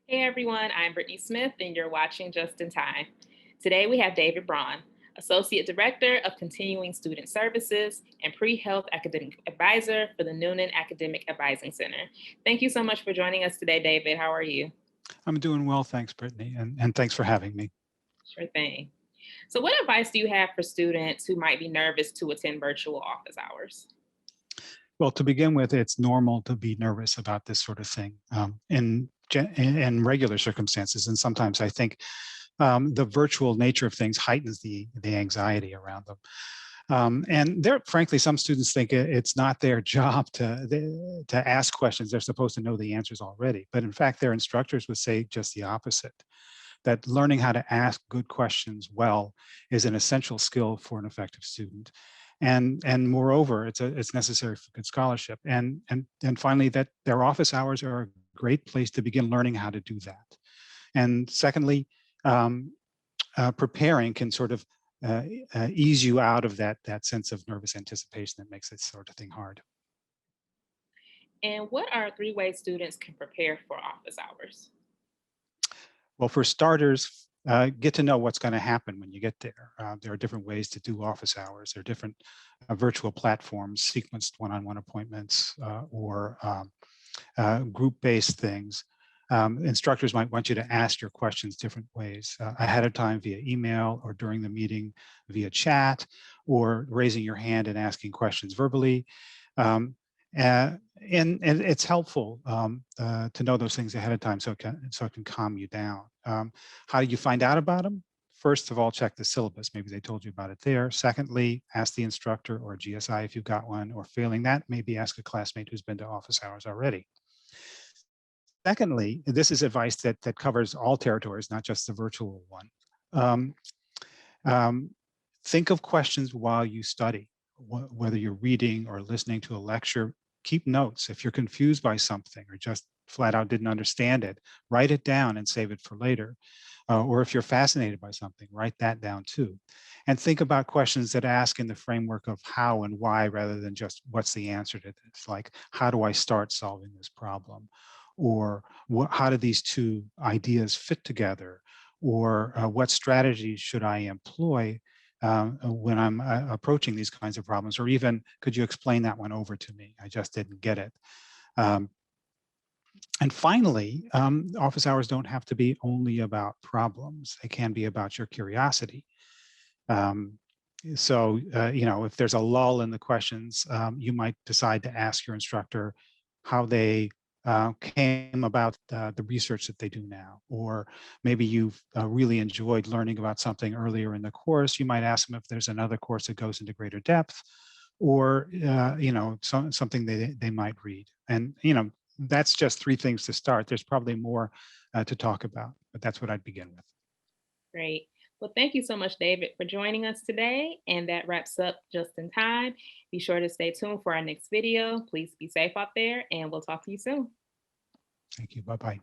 Hey everyone, I'm Brittany Smith, and you're watching Just in Time. Today we have David Braun, Associate Director of Continuing Student Services and Pre-Health Academic Advisor for the Noonan Academic Advising Center. Thank you so much for joining us today, David. How are you? I'm doing well, thanks, Brittany, and thanks for having me. Sure thing. So, what advice do you have for students who might be nervous to attend virtual office hours? Well, to begin with, it's normal to be nervous about this sort of thing in regular circumstances, and sometimes I think the virtual nature of things heightens the anxiety around them. And there, frankly, some students think it's not their job to ask questions. They're supposed to know the answers already, but in fact, their instructors would say just the opposite. That learning how to ask good questions well is an essential skill for an effective student. And moreover, it's necessary for good scholarship. And finally, that their office hours are a great place to begin learning how to do that. And secondly, um, preparing can sort of ease you out of that sense of nervous anticipation that makes this sort of thing hard. And what are three ways students can prepare for office hours? Well, for starters, get to know what's going to happen when you get there. There are different ways to do office hours. There are different virtual platforms, sequenced one-on-one appointments, or group-based things. Instructors might want you to ask your questions different ways, ahead of time via email, or during the meeting via chat, or raising your hand and asking questions verbally. Um, and it's helpful to know those things ahead of time so it can calm you down. How do you find out about them? First of all, check the syllabus. Maybe they told you about it there. Secondly, ask the instructor or GSI if you've got one, or failing that, maybe ask a classmate who's been to office hours already. Secondly, this is advice that covers all territories, not just the virtual one. Um, um, think of questions while you study, whether you're reading or listening to a lecture. Keep notes. If you're confused by something or just flat out didn't understand it, write it down and save it for later. Or if you're fascinated by something, write that down too. And think about questions that ask in the framework of how and why rather than just what's the answer to this. Like, how do I start solving this problem? Or how do these two ideas fit together? Or what strategies should I employ when I'm approaching these kinds of problems? Or even, could you explain that one over to me? I just didn't get it. Um, and finally, office hours don't have to be only about problems. They can be about your curiosity. Um, if there's a lull in the questions, you might decide to ask your instructor how they came about the research that they do now. Or maybe you've really enjoyed learning about something earlier in the course. You might ask them if there's another course that goes into greater depth, or something they might read. And that's just three things to start. There's probably more to talk about, but that's what I'd begin with. Great. Well, thank you so much, David, for joining us today. And that wraps up Just in Time. Be sure to stay tuned for our next video. Please be safe out there, and we'll talk to you soon. Thank you. Bye bye.